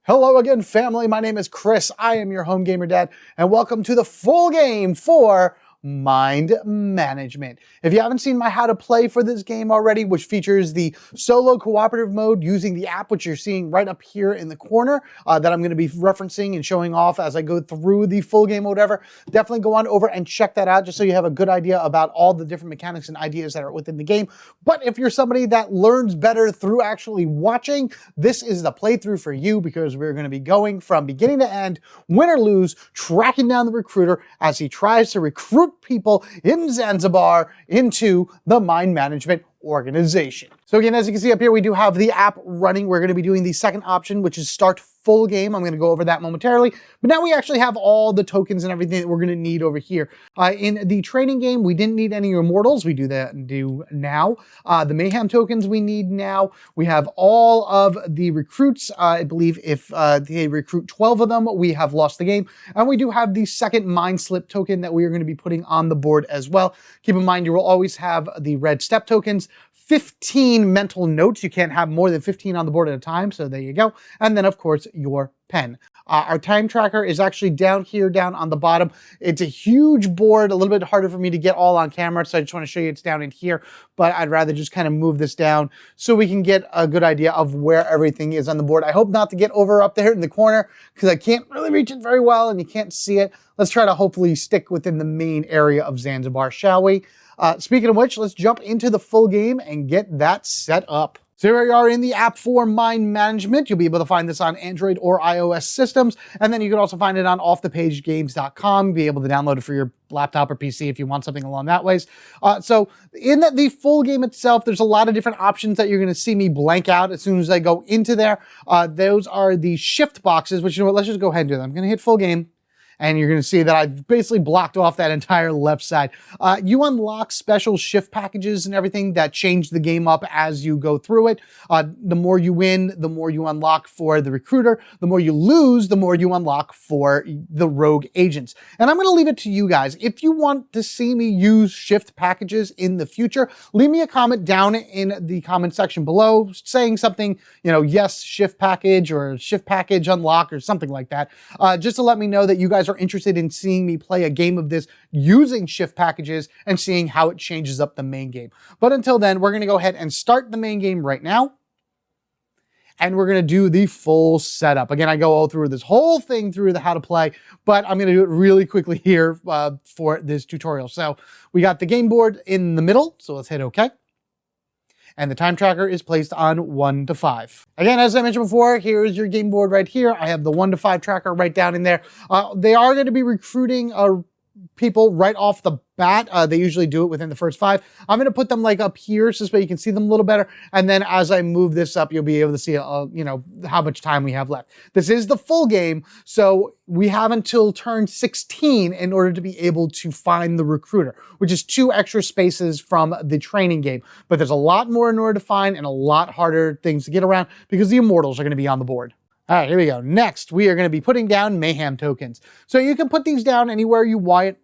Hello again, family. My name is Chris. I am your home gamer dad, and welcome to the full game for Mind Management. If you haven't seen my how to play for this game already, which features the solo cooperative mode using the app, which you're seeing right up here in the corner, that I'm going to be referencing and showing off as I go through the full game or whatever, definitely go on over and check that out just so you have a good idea about all the different mechanics and ideas that are within the game. But if you're somebody that learns better through actually watching, this is the playthrough for you, because we're going to be going from beginning to end, win or lose, tracking down the recruiter as he tries to recruit people in Zanzibar into the Mind Management organization. So again, as you can see up here, we do have the app running. We're going to be doing the second option, which is start full game. I'm going to go over that momentarily, but now we actually have all the tokens and everything that we're going to need over here. In the training game, we didn't need any Immortals. We do now. The Mayhem tokens we need now. We have all of the recruits. I believe if they recruit 12 of them, we have lost the game. And we do have the second Mind Slip token that we are going to be putting on the board as well. Keep in mind, you will always have the red step tokens, 15 mental notes. You can't have more than 15 on the board at a time, so there you go. And then, of course, your pen. Our time tracker is actually down here, down on the bottom. It's a huge board, a little bit harder for me to get all on camera, so I just want to show you it's down in here, but I'd rather just kind of move this down so we can get a good idea of where everything is on the board. I hope not to get over up there in the corner, because I can't really reach it very well and you can't see it. Let's try to hopefully stick within the main area of Zanzibar, shall we? Speaking of which, let's jump into the full game and get that set up. So here we are in the app for Mind Management. You'll be able to find this on Android or iOS systems. And then you can also find it on offthepagegames.com. Be able to download it for your laptop or PC if you want something along that ways. So in the full game itself, there's a lot of different options that you're going to see me blank out as soon as I go into there. Those are the shift boxes, which, you know what, let's just go ahead and do that. I'm going to hit full game. And you're going to see that I've basically blocked off that entire left side. You unlock special shift packages and everything that change the game up as you go through it. The more you win, the more you unlock for the recruiter. The more you lose, the more you unlock for the rogue agents. And I'm going to leave it to you guys. If you want to see me use shift packages in the future, leave me a comment down in the comment section below saying something, you know, yes, shift package or shift package unlock or something like that. Just to let me know that you guys are interested in seeing me play a game of this using shift packages and seeing how it changes up the main game. But until then, we're going to go ahead and start the main game right now. And we're going to do the full setup. Again, I go all through this whole thing through the how to play, but I'm going to do it really quickly here for this tutorial. So we got the game board in the middle. So let's hit OK. And the time tracker is placed on 1 to 5. Again, as I mentioned before, here's your game board right here. I have the 1 to 5 tracker right down in there. They are going to be recruiting people right off the bat. They usually do it within the first 5. I'm going to put them like up here so this way you can see them a little better. And then as I move this up, you'll be able to see, you know, how much time we have left. This is the full game, so we have until turn 16 in order to be able to find the recruiter, which is 2 extra spaces from the training game. But there's a lot more in order to find and a lot harder things to get around because the Immortals are going to be on the board. All right, here we go. Next, we are going to be putting down Mayhem tokens. So you can put these down anywhere you want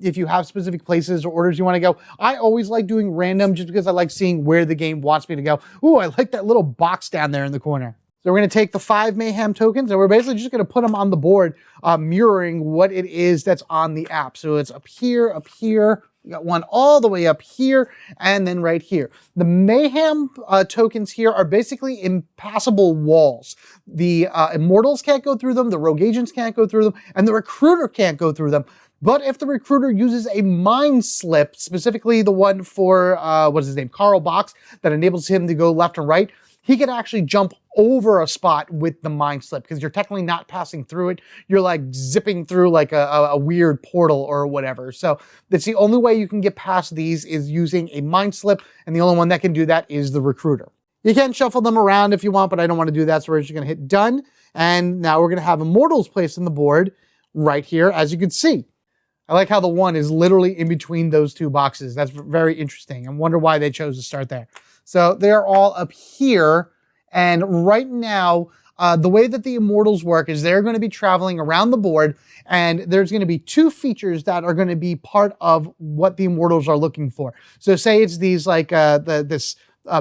if you have specific places or orders you want to go. I always like doing random just because I like seeing where the game wants me to go. Ooh, I like that little box down there in the corner. So we're going to take the 5 Mayhem tokens and we're basically just going to put them on the board, mirroring what it is that's on the app. So it's up here, up here. We got one all the way up here and then right here. The Mayhem tokens here are basically impassable walls. The Immortals can't go through them, the Rogue Agents can't go through them, and the Recruiter can't go through them. But if the Recruiter uses a Mind Slip, specifically the one for, what is his name, Carl Box, that enables him to go left and right, he can actually jump over a spot with the Mind Slip because you're technically not passing through it. You're like zipping through like a weird portal or whatever. So that's the only way you can get past these is using a Mind Slip, and the only one that can do that is the Recruiter. You can shuffle them around if you want, but I don't want to do that, so we're just going to hit done. And now we're going to have Immortals placed on the board right here, as you can see. I like how the 1 is literally in between those 2 boxes. That's very interesting. I wonder why they chose to start there. So they're all up here. And right now, the way that the Immortals work is they're going to be traveling around the board, and there's going to be 2 features that are going to be part of what the Immortals are looking for. So say it's these like this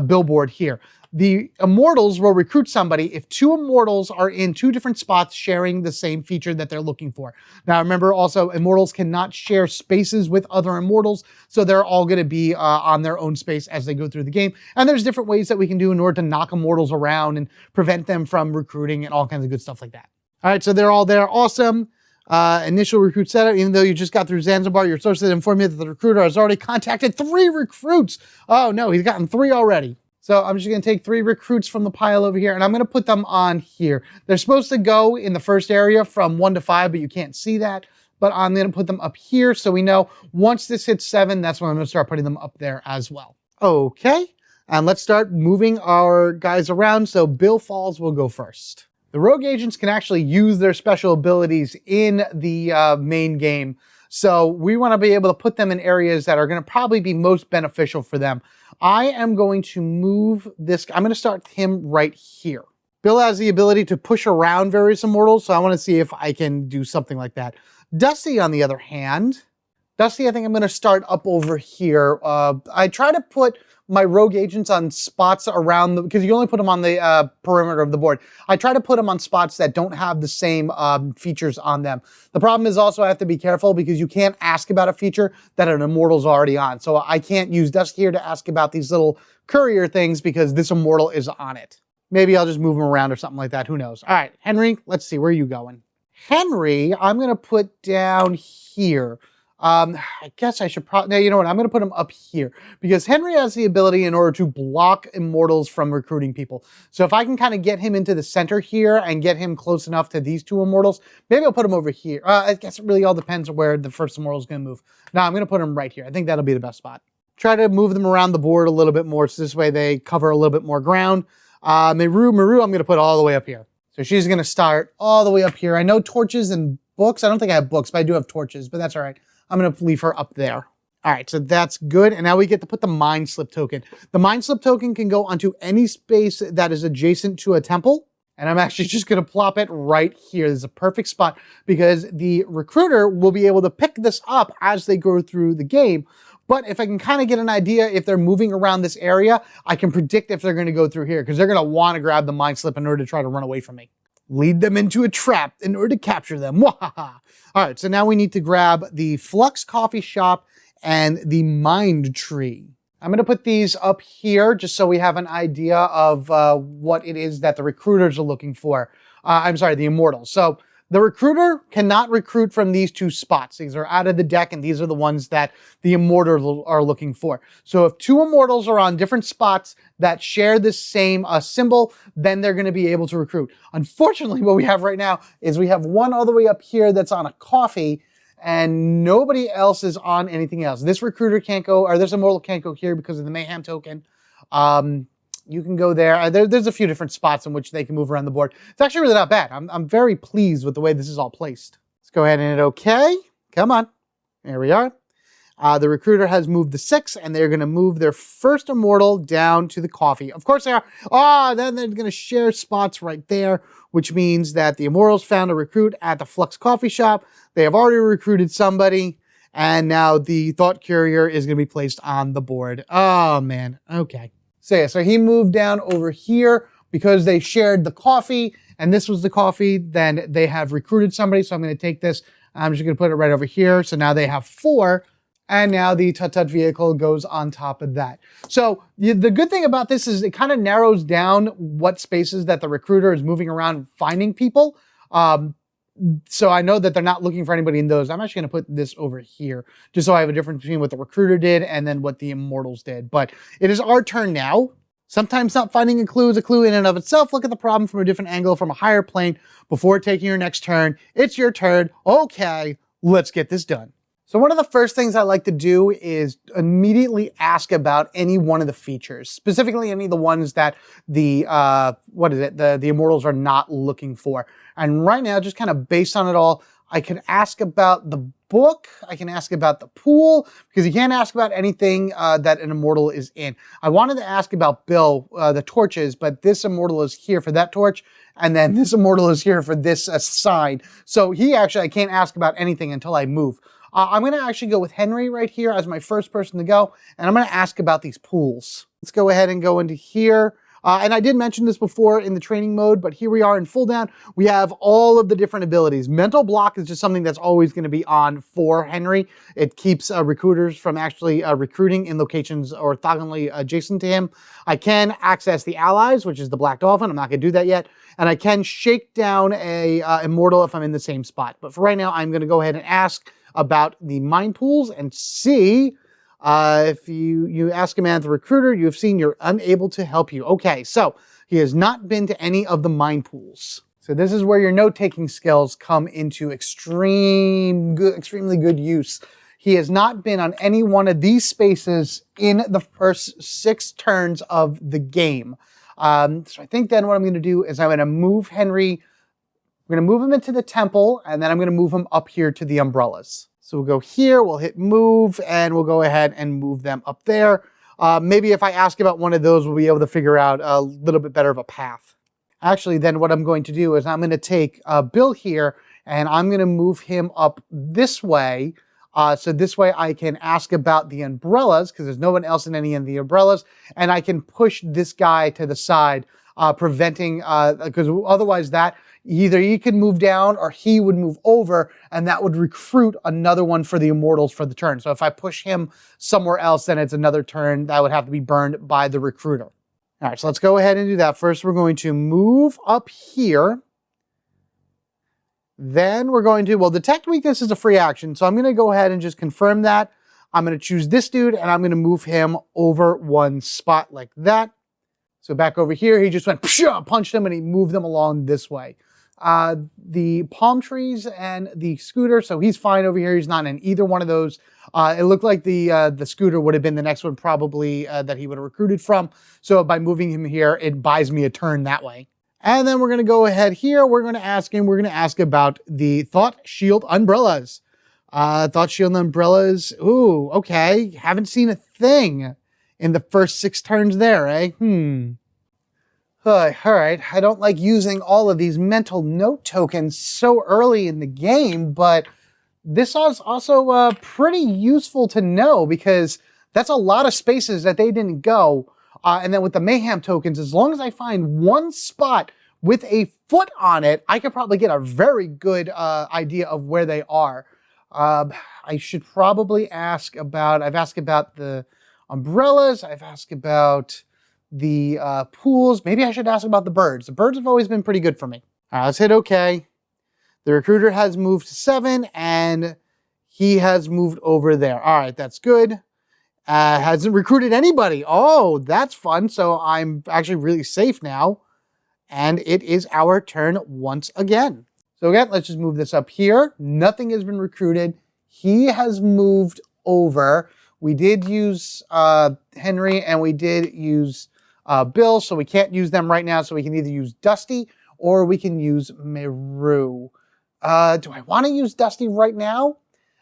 billboard here. the Immortals will recruit somebody if 2 Immortals are in 2 different spots sharing the same feature that they're looking for. Now remember also, Immortals cannot share spaces with other Immortals, so they're all going to be on their own space as they go through the game. And there's different ways that we can do in order to knock Immortals around and prevent them from recruiting and all kinds of good stuff like that. All right, so they're all there. Awesome. Initial recruit setup. Even though you just got through Zanzibar, your source has informed you that the recruiter has already contacted 3 recruits. Oh no, he's gotten 3 already. So I'm just going to take 3 recruits from the pile over here, and I'm going to put them on here. They're supposed to go in the first area from 1 to 5, but you can't see that. But I'm going to put them up here so we know once this hits 7, that's when I'm going to start putting them up there as well. Okay, and let's start moving our guys around. So Bill Falls will go first. The rogue agents can actually use their special abilities in the main game. So we want to be able to put them in areas that are going to probably be most beneficial for them. I am going to move this. I'm going to start him right here. Bill has the ability to push around various Immortals, so I want to see if I can do something like that. Dusty, on the other hand, Dusty, I think I'm going to start up over here. I try to put my rogue agents on spots around the, because you only put them on the perimeter of the board. I try to put them on spots that don't have the same features on them. The problem is also I have to be careful because you can't ask about a feature that an Immortal's already on. So I can't use Dusty here to ask about these little courier things because this Immortal is on it. Maybe I'll just move him around or something like that. Who knows? All right, Henry, let's see. Where are you going? Henry, I'm going to put down here. I guess I should probably, no, you know what? I'm going to put him up here because Henry has the ability in order to block Immortals from recruiting people. So if I can kind of get him into the center here and get him close enough to these 2 Immortals, maybe I'll put him over here. I guess it really all depends on where the first Immortal is going to move. No, I'm going to put him right here. I think that'll be the best spot. Try to move them around the board a little bit more so this way they cover a little bit more ground. Maru, I'm going to put all the way up here. So she's going to start all the way up here. I know torches and books. I don't think I have books, but I do have torches, but that's all right. I'm going to leave her up there. All right, so that's good. And now we get to put the Mind Slip token. The Mind Slip token can go onto any space that is adjacent to a temple. And I'm actually just going to plop it right here. This is a perfect spot because the recruiter will be able to pick this up as they go through the game. But if I can kind of get an idea if they're moving around this area, I can predict if they're going to go through here because they're going to want to grab the Mind Slip in order to try to run away from me. Lead them into a trap in order to capture them. All right, so now we need to grab the Flux Coffee Shop and the Mind Tree. I'm going to put these up here just so we have an idea of what it is that the recruiters are looking for. I'm sorry, the Immortals. So the recruiter cannot recruit from these 2 spots. These are out of the deck, and these are the ones that the Immortals are looking for. So if 2 Immortals are on different spots that share the same symbol, then they're going to be able to recruit. Unfortunately, what we have right now is we have one all the way up here that's on a coffee, and nobody else is on anything else. This recruiter can't go, or this Immortal can't go here because of the Mayhem token. You can go there. There's a few different spots in which they can move around the board. It's actually really not bad. I'm very pleased with the way this is all placed. Let's go ahead and hit OK. Come on. There we are. The recruiter has moved the 6, and they're going to move their first Immortal down to the coffee. Of course they are. Then they're going to share spots right there, which means that the Immortals found a recruit at the Flux Coffee Shop. They have already recruited somebody, and now the Thought Courier is going to be placed on the board. Oh, man. Okay. So yeah, so he moved down over here because they shared the coffee, and this was the coffee. Then they have recruited somebody, so I'm going to take this. I'm just going to put it right over here. So now they have 4, and now the Tut-Tut vehicle goes on top of that. So the good thing about this is it kind of narrows down what spaces that the recruiter is moving around finding people. So I know that they're not looking for anybody in those. I'm actually going to put this over here just so I have a difference between what the recruiter did and then what the Immortals did. But it is our turn now. Sometimes not finding a clue is a clue in and of itself. Look at the problem from a different angle, from a higher plane before taking your next turn. It's your turn. Okay, let's get this done. So one of the first things I like to do is immediately ask about any one of the features, specifically any of the ones that the, the Immortals are not looking for. And right now, just kind of based on it all, I can ask about the book, I can ask about the pool, because you can't ask about anything that an Immortal is in. I wanted to ask about Bill, the torches, but this Immortal is here for that torch, and then this Immortal is here for this sign. So I can't ask about anything until I move. I'm going to actually go with Henry right here as my first person to go, and I'm going to ask about these pools. Let's go ahead and go into here. And I did mention this before in the training mode, but here we are in full down. We have all of the different abilities. Mental block is just something that's always going to be on for Henry. It keeps recruiters from actually recruiting in locations orthogonally adjacent to him. I can access the allies, which is the Black Dolphin. I'm not going to do that yet. And I can shake down a Immortal if I'm in the same spot. But for right now, I'm going to go ahead and ask about the mind pools and see if you ask a man, the recruiter, you have seen you're unable to help you. Okay, so he has not been to any of the mind pools. So this is where your note-taking skills come into extremely good use. He has not been on any one of these spaces in the first 6 turns of the game. So I think then what I'm going to do is I'm going to move Henry. We're going to move him into the temple, and then I'm going to move him up here to the umbrellas. So we'll go here, we'll hit move, and we'll go ahead and move them up there. Maybe if I ask about one of those, we'll be able to figure out a little bit better of a path. Actually, then what I'm going to do is I'm going to take Bill here, and I'm going to move him up this way. So this way I can ask about the umbrellas, because there's no one else in any of the umbrellas, and I can push this guy to the side, preventing, because otherwise that, either he could move down or he would move over, and that would recruit another one for the Immortals for the turn. So if I push him somewhere else, then it's another turn that would have to be burned by the recruiter. All right, so let's go ahead and do that. First, we're going to move up here. Then we're going to, well, detect weakness is a free action, so I'm going to go ahead and just confirm that. I'm going to choose this dude, and I'm going to move him over 1 spot like that. So back over here, he just went, punched him, and he moved them along this way. The palm trees and the scooter, so he's fine over here. He's not in either one of those. It looked like the scooter would have been the next one probably that he would have recruited from. So by moving him here, it buys me a turn that way. And then we're going to go ahead here. We're going to ask about the Thought Shield Umbrellas. Thought Shield Umbrellas. Ooh, okay. Haven't seen a thing in the first 6 turns there, eh? All right, I don't like using all of these mental note tokens so early in the game, but this is also pretty useful to know because that's a lot of spaces that they didn't go. And then with the Mayhem tokens, as long as I find one spot with a foot on it, I could probably get a very good idea of where they are. I should probably ask about, I've asked about the umbrellas, I've asked about the pools. Maybe I should ask about the birds. The birds have always been pretty good for me. All right, let's hit OK. The recruiter has moved to 7, and he has moved over there. All right, that's good. Hasn't recruited anybody. Oh, that's fun. So I'm actually really safe now. And it is our turn once again. So again, let's just move this up here. Nothing has been recruited. He has moved over. We did use Henry, and we did use Bill, so we can't use them right now. So we can either use Dusty or we can use Meru. Do I want to use Dusty right now?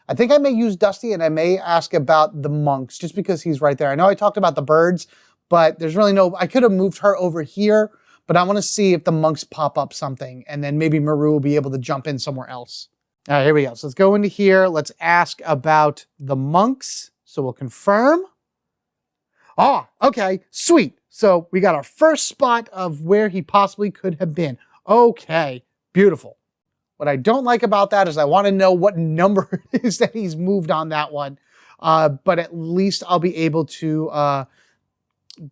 I think I may use Dusty, and I may ask about the monks just because he's right there. I know I talked about the birds, but there's really no, I could have moved her over here, but I want to see if the monks pop up something, and then maybe Meru will be able to jump in somewhere else. All right, here we go. So let's go into here. Let's ask about the monks. So we'll confirm. Oh, okay, sweet. So we got our first spot of where he possibly could have been. Okay, beautiful. What I don't like about that is I want to know what number it is that he's moved on that one. But at least I'll be able to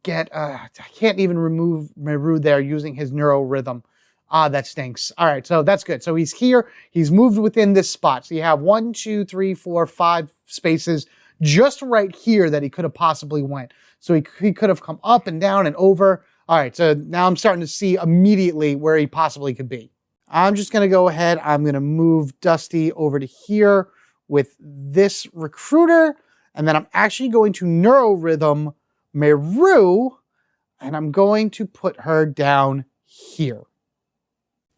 get, I can't even remove Meru there using his neuro rhythm. That stinks. All right, so that's good. So he's here, he's moved within this spot. So you have 1, 2, 3, 4, 5 spaces just right here that he could have possibly went. So he could have come up and down and over. All right, so now I'm starting to see immediately where he possibly could be. I'm just going to go ahead. I'm going to move Dusty over to here with this recruiter. And then I'm actually going to neurorhythm Meru. And I'm going to put her down here.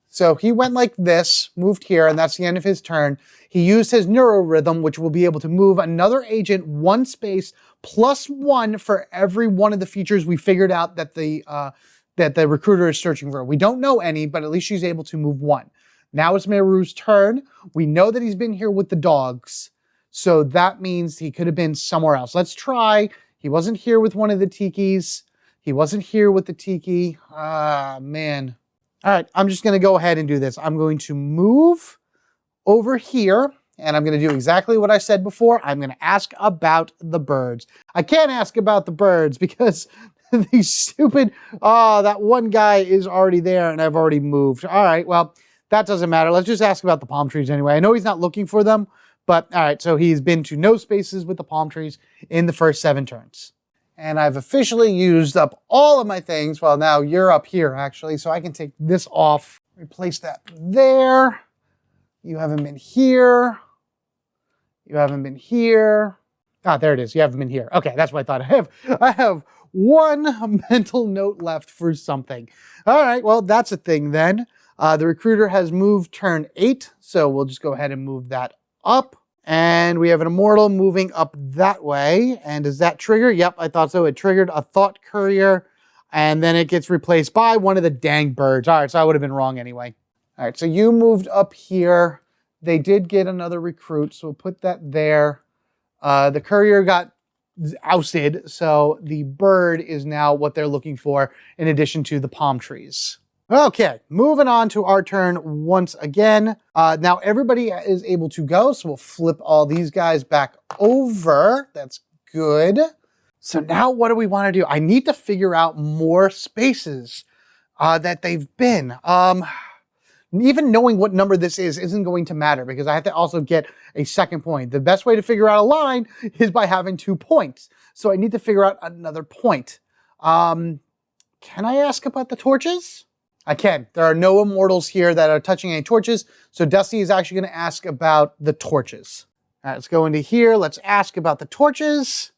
So he went like this, moved here, and that's the end of his turn. He used his neurorhythm, which will be able to move another agent 1 space +1 for every one of the features we figured out that the recruiter is searching for. We don't know any, but at least she's able to move 1. Now it's Meru's turn. We know that he's been here with the dogs. So that means he could have been somewhere else. Let's try. He wasn't here with one of the tikis. He wasn't here with the tiki. Ah, man. All right, I'm just going to go ahead and do this. I'm going to move over here, and I'm going to do exactly what I said before. I'm going to ask about the birds. I can't ask about the birds because these stupid, that one guy is already there, and I've already moved. All right, well, that doesn't matter. Let's just ask about the palm trees anyway. I know he's not looking for them, but all right, so he's been to no spaces with the palm trees in the first 7 turns. And I've officially used up all of my things. Well, now you're up here, actually, so I can take this off, replace that there. You haven't been here. You haven't been here. Ah, there it is. You haven't been here. Okay, that's what I thought. I have one mental note left for something. All right, well, that's a thing then. The recruiter has moved turn 8, so we'll just go ahead and move that up. And we have an immortal moving up that way. And does that trigger? Yep, I thought so. It triggered a thought courier, and then it gets replaced by one of the dang birds. All right, so I would have been wrong anyway. All right, so you moved up here. They did get another recruit, so we'll put that there. The courier got ousted, so the bird is now what they're looking for in addition to the palm trees. Okay, moving on to our turn once again. Now everybody is able to go, so we'll flip all these guys back over. That's good. So now what do we want to do? I need to figure out more spaces that they've been. Even knowing what number this is isn't going to matter because I have to also get a second point. The best way to figure out a line is by having 2 points. So I need to figure out another point. Can I ask about the torches? I can. There are no immortals here that are touching any torches. So Dusty is actually going to ask about the torches. All right, let's go into here. Let's ask about the torches.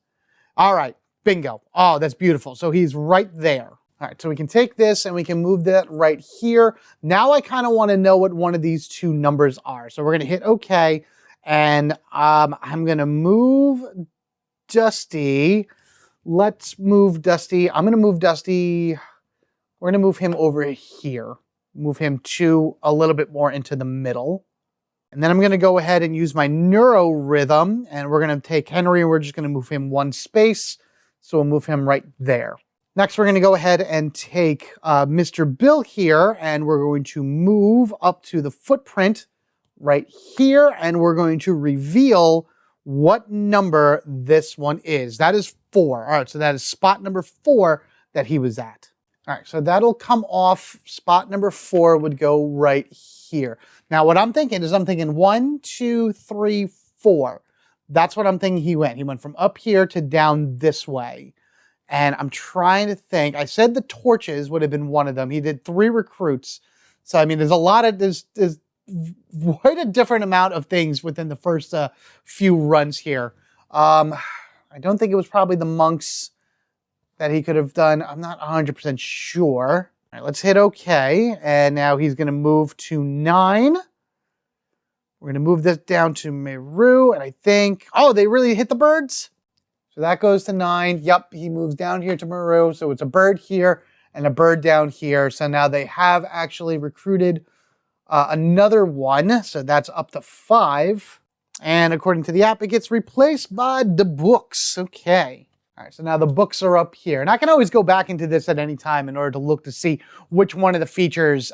All right, bingo. Oh, that's beautiful. So he's right there. All right, so we can take this and we can move that right here. Now I kind of want to know what one of these 2 numbers are. So we're going to hit OK. And I'm going to move Dusty. Let's move Dusty. I'm going to move Dusty. We're going to move him over here. Move him a little bit more into the middle. And then I'm going to go ahead and use my neuro rhythm. And we're going to take Henry and we're just going to move him 1 space. So we'll move him right there. Next, we're going to go ahead and take Mr. Bill here, and we're going to move up to the footprint right here, and we're going to reveal what number this one is. That is 4. All right, so that is spot number 4 that he was at. All right, so that'll come off. Spot number 4 would go right here. Now, what I'm thinking is 1, 2, 3, 4. That's what I'm thinking he went. He went from up here to down this way. And I'm trying to think. I said the torches would have been one of them. He did 3 recruits. So, I mean, there's quite a different amount of things within the first few runs here. I don't think it was probably the monks that he could have done. I'm not 100% sure. All right, let's hit OK. And now he's going to move to 9. We're going to move this down to Meru. And I think, oh, they really hit the birds? So that goes to 9. Yep, he moves down here to Meru. So it's a bird here and a bird down here. So now they have actually recruited another one. So that's up to 5. And according to the app, it gets replaced by the books. Okay. All right, so now the books are up here. And I can always go back into this at any time in order to look to see which one of the features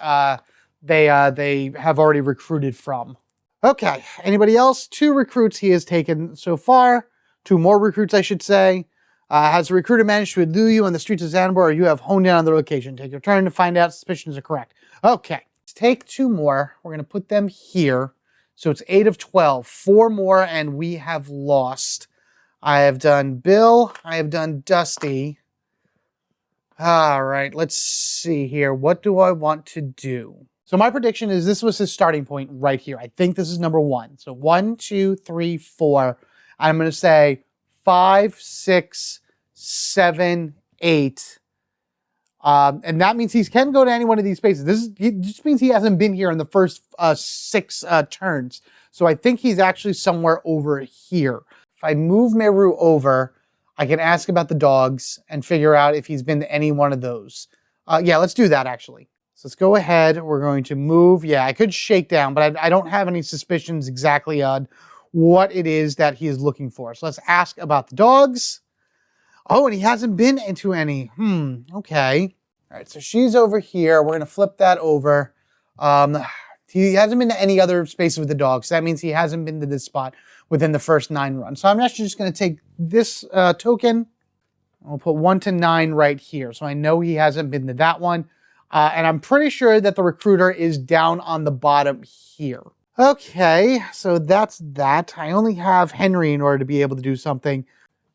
they have already recruited from. Okay, anybody else? 2 recruits he has taken so far. 2 more recruits, I should say. Has the recruiter managed to elude you on the streets of Zanzibar, or you have honed in on their location? Take your turn to find out suspicions are correct. Okay, let's take 2 more. We're going to put them here. So it's 8 of 12. 4 more, and we have lost. I have done Bill. I have done Dusty. All right, let's see here. What do I want to do? So my prediction is this was his starting point right here. I think this is number 1. So 1, 2, 3, 4. I'm going to say 5, 6, 7, 8. And that means he can go to any one of these spaces. It just means he hasn't been here in the first 6 turns. So I think he's actually somewhere over here. If I move Meru over, I can ask about the dogs and figure out if he's been to any one of those. Yeah, let's do that actually. So let's go ahead. We're going to move. Yeah, I could shake down, but I don't have any suspicions exactly on what it is that he is looking for. So let's ask about the dogs. Oh, and he hasn't been into any. Okay. All right, so she's over here. We're going to flip that over. He hasn't been to any other spaces with the dog, so that means he hasn't been to this spot within the first 9 runs. So I'm actually just going to take this token. I'll put 1 to 9 right here. So I know he hasn't been to that one. And I'm pretty sure that the recruiter is down on the bottom here. Okay, so that's that. I only have Henry in order to be able to do something.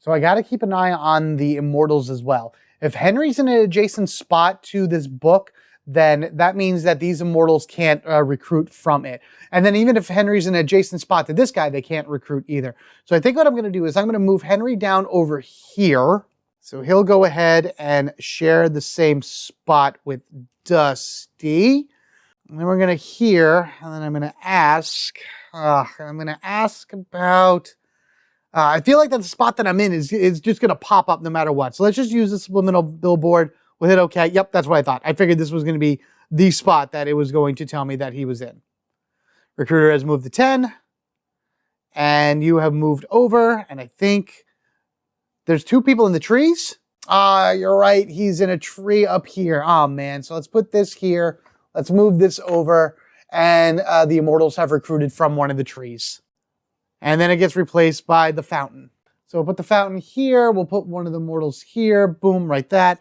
So I got to keep an eye on the Immortals as well. If Henry's in an adjacent spot to this book, then that means that these Immortals can't recruit from it. And then even if Henry's in an adjacent spot to this guy, they can't recruit either. So I think what I'm going to do is I'm going to move Henry down over here. So he'll go ahead and share the same spot with Dusty. And then we're going to hear, and then I'm going to ask, about... I feel like that the spot that I'm in is just going to pop up no matter what. So let's just use the subliminal billboard. We'll hit OK. Yep, that's what I thought. I figured this was going to be the spot that it was going to tell me that he was in. Recruiter has moved to 10. And you have moved over. And I think there's 2 people in the trees. You're right. He's in a tree up here. Oh, man. So let's put this here. Let's move this over. And the Immortals have recruited from one of the trees. And then it gets replaced by the fountain. So we'll put the fountain here. We'll put one of the Immortals here. Boom, right that.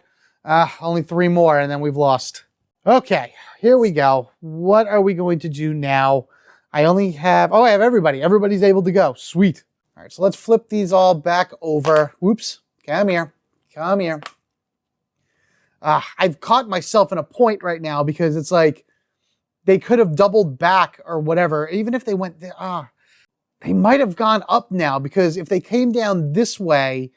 Only 3 more, and then we've lost. Okay, here we go. What are we going to do now? I only have... Oh, I have everybody. Everybody's able to go. Sweet. All right, so let's flip these all back over. Whoops. Come here. Come here. I've caught myself in a point right now because it's like they could have doubled back or whatever. Even if they went there... They might have gone up now, because if they came down this way,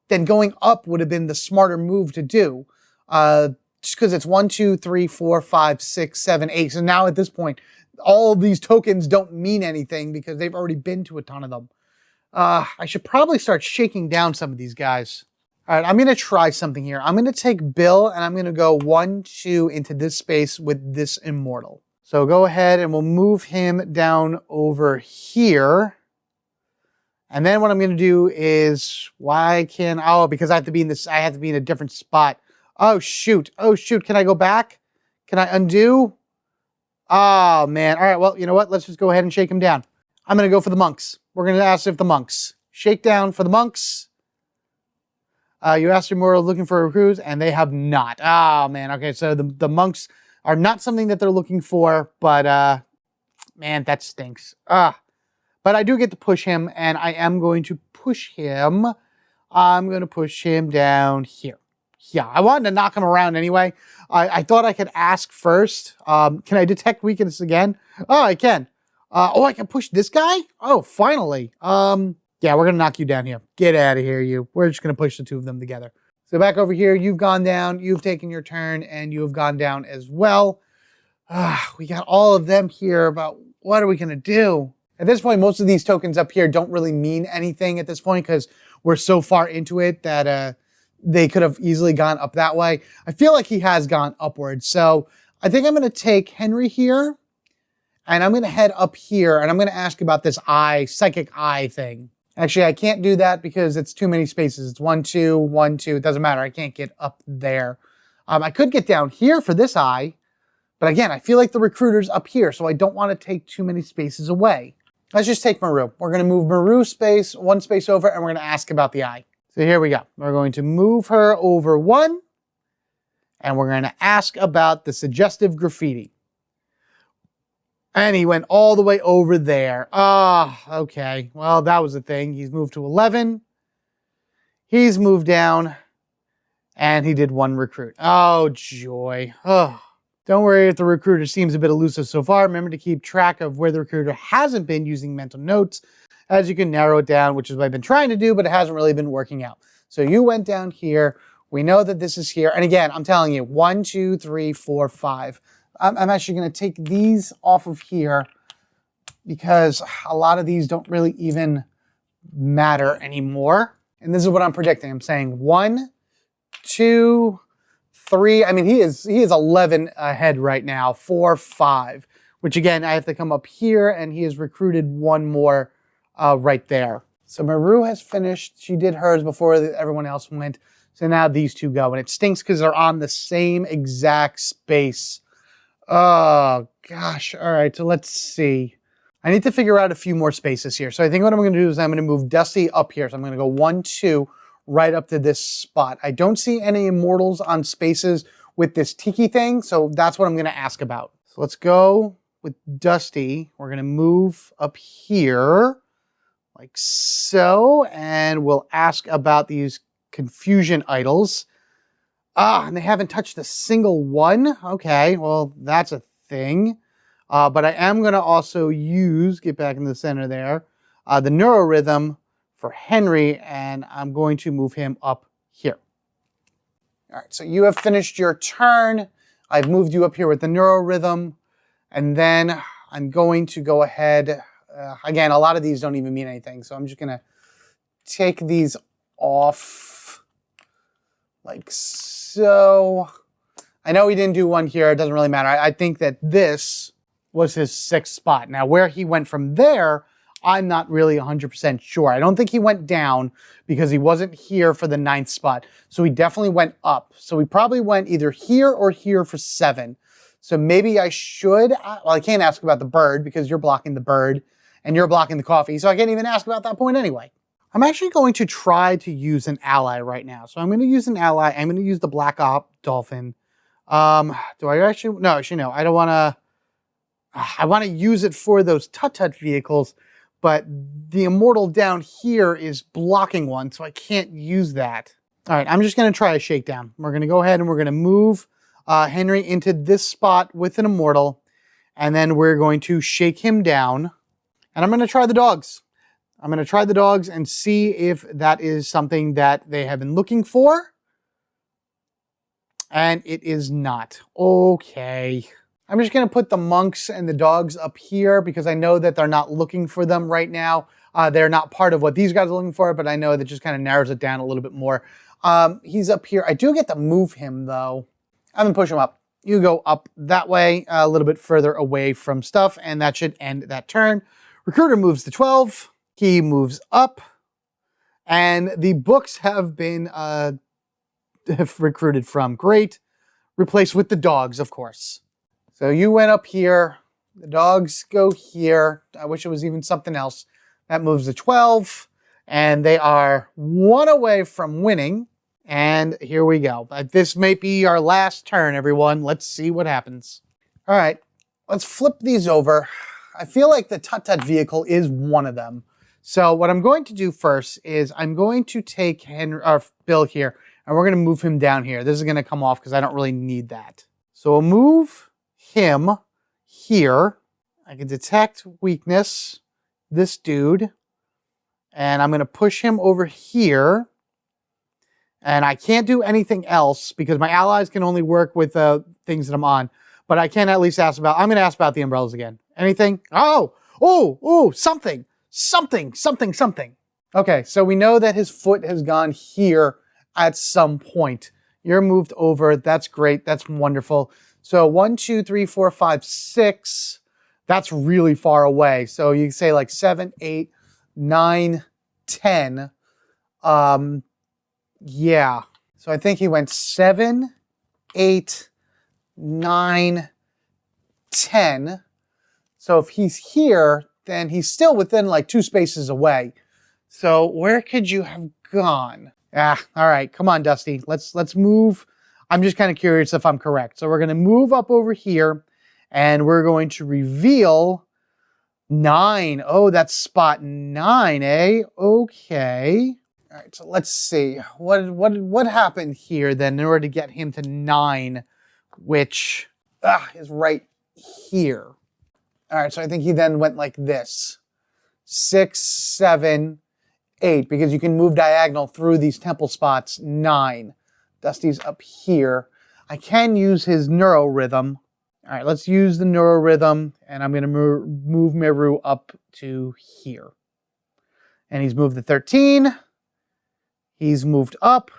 then going up would have been the smarter move to do. Just because it's 1, 2, 3, 4, 5, 6, 7, 8. So now at this point, all of these tokens don't mean anything because they've already been to a ton of them. I should probably start shaking down some of these guys. All right, I'm going to try something here. I'm going to take Bill and I'm going to go 1, 2 into this space with this Immortal. So go ahead and we'll move him down over here. And then what I'm going to do is, because I have to be in this, I have to be in a different spot. Oh, shoot. Oh, shoot. Can I go back? Can I undo? Oh, man. All right. Well, you know what? Let's just go ahead and shake him down. I'm going to go for the monks. We're going to ask if the monks. Shakedown for the monks. You asked Immortal looking for recruits, and they have not. Oh, man. Okay. So the monks are not something that they're looking for, but, man, that stinks. But I do get to push him, and I am going to push him. I'm going to push him down here. Yeah, I wanted to knock him around anyway. I thought I could ask first. Can I detect weakness again? Oh, I can. Oh, I can push this guy? Oh, finally. Yeah, we're going to knock you down here. Get out of here, you. We're just going to push the 2 of them together. So back over here, you've gone down, you've taken your turn, and you have gone down as well. We got all of them here, but what are we going to do? At this point, most of these tokens up here don't really mean anything at this point because we're so far into it that they could have easily gone up that way. I feel like he has gone upwards. So I think I'm going to take Henry here, and I'm going to head up here, and I'm going to ask about this psychic eye thing. Actually, I can't do that because it's too many spaces. It's 1, 2, 1, 2. It doesn't matter. I can't get up there. I could get down here for this eye. But again, I feel like the recruiter's up here, so I don't want to take too many spaces away. Let's just take Maru. We're going to move Maru 1 space over, and we're going to ask about the eye. So here we go. We're going to move her over 1. And we're going to ask about the suggestive graffiti. And he went all the way over there. Okay. Well, that was the thing. He's moved to 11. He's moved down. And he did 1 recruit. Oh, joy. Oh. Don't worry if the recruiter seems a bit elusive so far. Remember to keep track of where the recruiter hasn't been using mental notes, as you can narrow it down, which is what I've been trying to do, but it hasn't really been working out. So you went down here. We know that this is here. And again, I'm telling you, 1, 2, 3, 4, 5. I'm actually going to take these off of here because a lot of these don't really even matter anymore. And this is what I'm predicting. I'm saying 1, 2, 3. I mean, he is 11 ahead right now. 4, 5. Which again, I have to come up here, and he has recruited 1 more right there. So Maru has finished. She did hers before everyone else went. So now these two go. And it stinks because they're on the same exact space. Oh, gosh. All right, so let's see. I need to figure out a few more spaces here. So I think what I'm going to do is I'm going to move Dusty up here. So I'm going to go 1, 2, right up to this spot. I don't see any Immortals on spaces with this tiki thing, so that's what I'm going to ask about. So let's go with Dusty. We're going to move up here, like so, and we'll ask about these confusion idols. And they haven't touched a single one. Okay, well, that's a thing. But I am going to also use, get back in the center there, the neurorhythm for Henry, and I'm going to move him up here. All right, so you have finished your turn. I've moved you up here with the neurorhythm, and then I'm going to go ahead. Again, a lot of these don't even mean anything, so I'm just going to take these off like so. I know he didn't do one here. It doesn't really matter. I think that this was his 6th spot. Now, where he went from there, I'm not really 100% sure. I don't think he went down because he wasn't here for the 9th spot. So he definitely went up. So he probably went either here or here for 7. So maybe I should, well, I can't ask about the bird because you're blocking the bird and you're blocking the coffee. So I can't even ask about that point anyway. I'm actually going to try to use an ally right now. So I'm going to use an ally. I'm going to use the Black Op Dolphin. Do I actually, no, actually no, I don't want to. I want to use it for those tut-tut vehicles, but the Immortal down here is blocking one, so I can't use that. All right, I'm just going to try a shakedown. We're going to go ahead and we're going to move Henry into this spot with an Immortal, and then we're going to shake him down, and I'm going to try the dogs. I'm going to try the dogs and see if that is something that they have been looking for, and it is not. Okay. I'm just going to put the monks and the dogs up here because I know that they're not looking for them right now. They're not part of what these guys are looking for, but I know that just kind of narrows it down a little bit more. He's up here. I do get to move him, though. I'm going to push him up. You go up that way, a little bit further away from stuff, and that should end that turn. Recruiter moves to 12. He moves up. And the books have been recruited from. Great. Replaced with the dogs, of course. So you went up here, the dogs go here. I wish it was even something else. That moves to 12, and they are 1 away from winning. And here we go. This may be our last turn, everyone. Let's see what happens. All right, let's flip these over. I feel like the tut-tut vehicle is one of them. So what I'm going to do first is I'm going to take Bill here, and we're going to move him down here. This is going to come off because I don't really need that. So we'll move him here. I can detect weakness, this dude, and I'm going to push him over here. And I can't do anything else because my allies can only work with things that I'm on. But I can at least ask about, I'm going to ask about the umbrellas again. Anything? Something. Okay, so we know that his foot has gone here at some point. You're moved over. That's great. That's wonderful. So 1, 2, 3, 4, 5, 6. That's really far away. So you can say like 7, 8, 9, 10. Yeah. So I think he went 7, 8, 9, 10. So if he's here, then he's still within like 2 spaces away. So where could you have gone? All right. Come on, Dusty. Let's move. I'm just kind of curious if I'm correct. So we're going to move up over here, and we're going to reveal 9. Oh, that's spot 9, eh? Okay. All right, so let's see. What happened here then in order to get him to 9, which is right here. All right, so I think he then went like this. 6, 7, 8, because you can move diagonal through these temple spots. 9. Dusty's up here. I can use his neurorhythm. All right, let's use the neurorhythm, and I'm going to move Meru up to here. And he's moved to 13. He's moved up.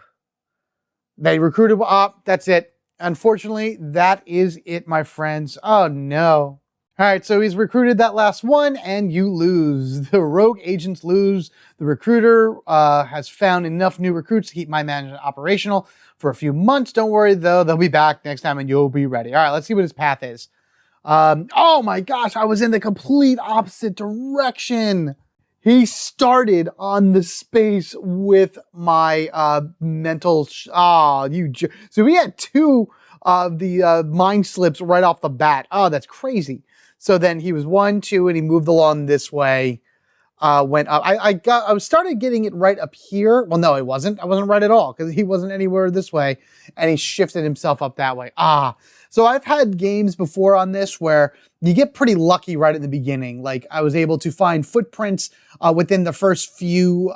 They recruited up. That's it. Unfortunately, that is it, my friends. Oh, no. All right, so he's recruited that last one, and you lose. The rogue agents lose. The recruiter has found enough new recruits to keep Mind Management operational for a few months. Don't worry, though. They'll be back next time, and you'll be ready. All right, let's see what his path is. Oh, my gosh. I was in the complete opposite direction. He started on the space with my mental... so we had two of the mind slips right off the bat. Oh, that's crazy. So then he was 1, 2, and he moved along this way, went up. I started getting it right up here. Well, no, it wasn't. I wasn't right at all because he wasn't anywhere this way, and he shifted himself up that way. So I've had games before on this where you get pretty lucky right at the beginning. Like I was able to find footprints within the first few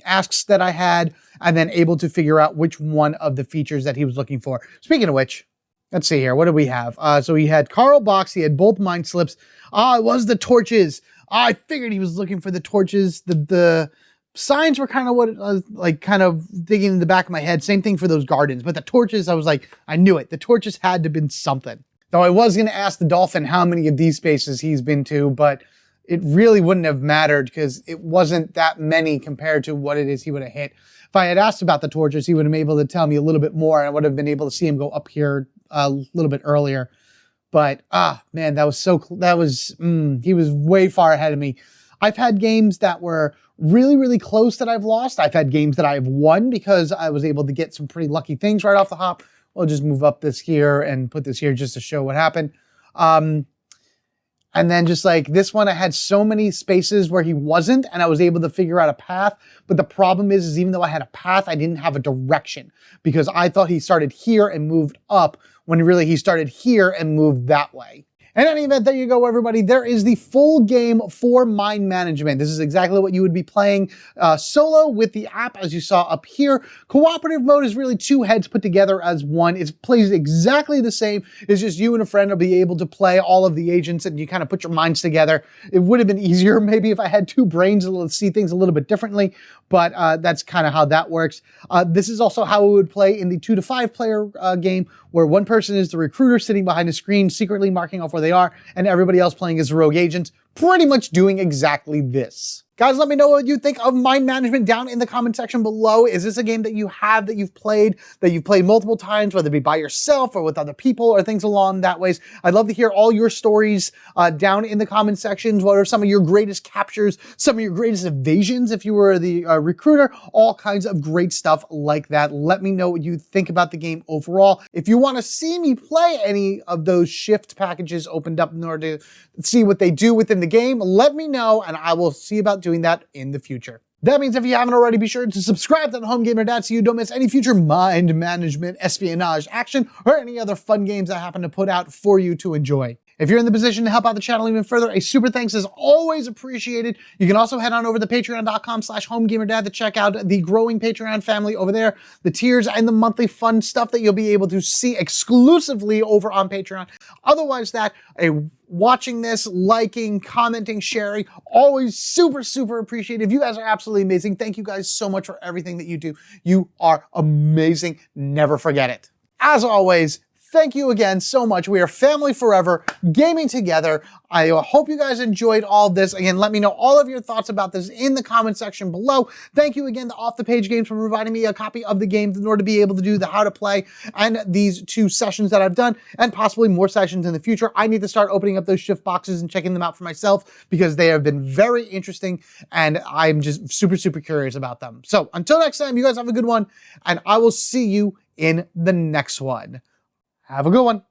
asks that I had, and then able to figure out which one of the features that he was looking for. Speaking of which, let's see here. What do we have? So he had Carl Box. He had both mind slips. It was the torches. I figured he was looking for the torches. The signs were kind of what I was like kind of digging in the back of my head. Same thing for those gardens. But the torches, I was like, I knew it. The torches had to have been something. Though I was going to ask the dolphin how many of these spaces he's been to, but it really wouldn't have mattered because it wasn't that many compared to what it is he would have hit. If I had asked about the torches, he would have been able to tell me a little bit more, and I would have been able to see him go up here a little bit earlier. But, man, he was way far ahead of me. I've had games that were really, really close that I've lost. I've had games that I've won because I was able to get some pretty lucky things right off the hop. We'll just move up this here and put this here just to show what happened. And then just like this one, I had so many spaces where he wasn't, and I was able to figure out a path. But the problem is even though I had a path, I didn't have a direction because I thought he started here and moved up when really he started here and moved that way. In any event, there you go, everybody. There is the full game for Mind Management. This is exactly what you would be playing solo with the app, as you saw up here. Cooperative mode is really two heads put together as one. It plays exactly the same. It's just you and a friend will be able to play all of the agents, and you kind of put your minds together. It would have been easier maybe if I had two brains to see things a little bit differently, but that's kind of how that works. This is also how it would play in the 2 to 5 player game, where one person is the recruiter sitting behind a screen, secretly marking off where they are, and everybody else playing as rogue agents, pretty much doing exactly this. Guys, let me know what you think of Mind Management down in the comment section below. Is this a game that you have, that you've played multiple times, whether it be by yourself or with other people or things along that ways? I'd love to hear all your stories down in the comment sections. What are some of your greatest captures, some of your greatest evasions if you were the recruiter, all kinds of great stuff like that. Let me know what you think about the game overall. If you want to see me play any of those shift packages opened up in order to see what they do within the game, let me know, and I will see about doing that in the future. That means if you haven't already, be sure to subscribe to the Home Gamer Dad so you don't miss any future mind management, espionage, action, or any other fun games I happen to put out for you to enjoy. If you're in the position to help out the channel even further, a super thanks is always appreciated. You can also head on over to patreon.com/homegamerdad to check out the growing Patreon family over there, the tiers and the monthly fun stuff that you'll be able to see exclusively over on Patreon. Otherwise watching this, liking, commenting, sharing, always super, super appreciated. You guys are absolutely amazing. Thank you guys so much for everything that you do. You are amazing. Never forget it. As always, thank you again so much. We are family forever, gaming together. I hope you guys enjoyed all of this. Again, let me know all of your thoughts about this in the comment section below. Thank you again to Off the Page Games for providing me a copy of the game in order to be able to do the how to play and these 2 sessions that I've done, and possibly more sessions in the future. I need to start opening up those shift boxes and checking them out for myself because they have been very interesting and I'm just super, super curious about them. So until next time, you guys have a good one, and I will see you in the next one. Have a good one.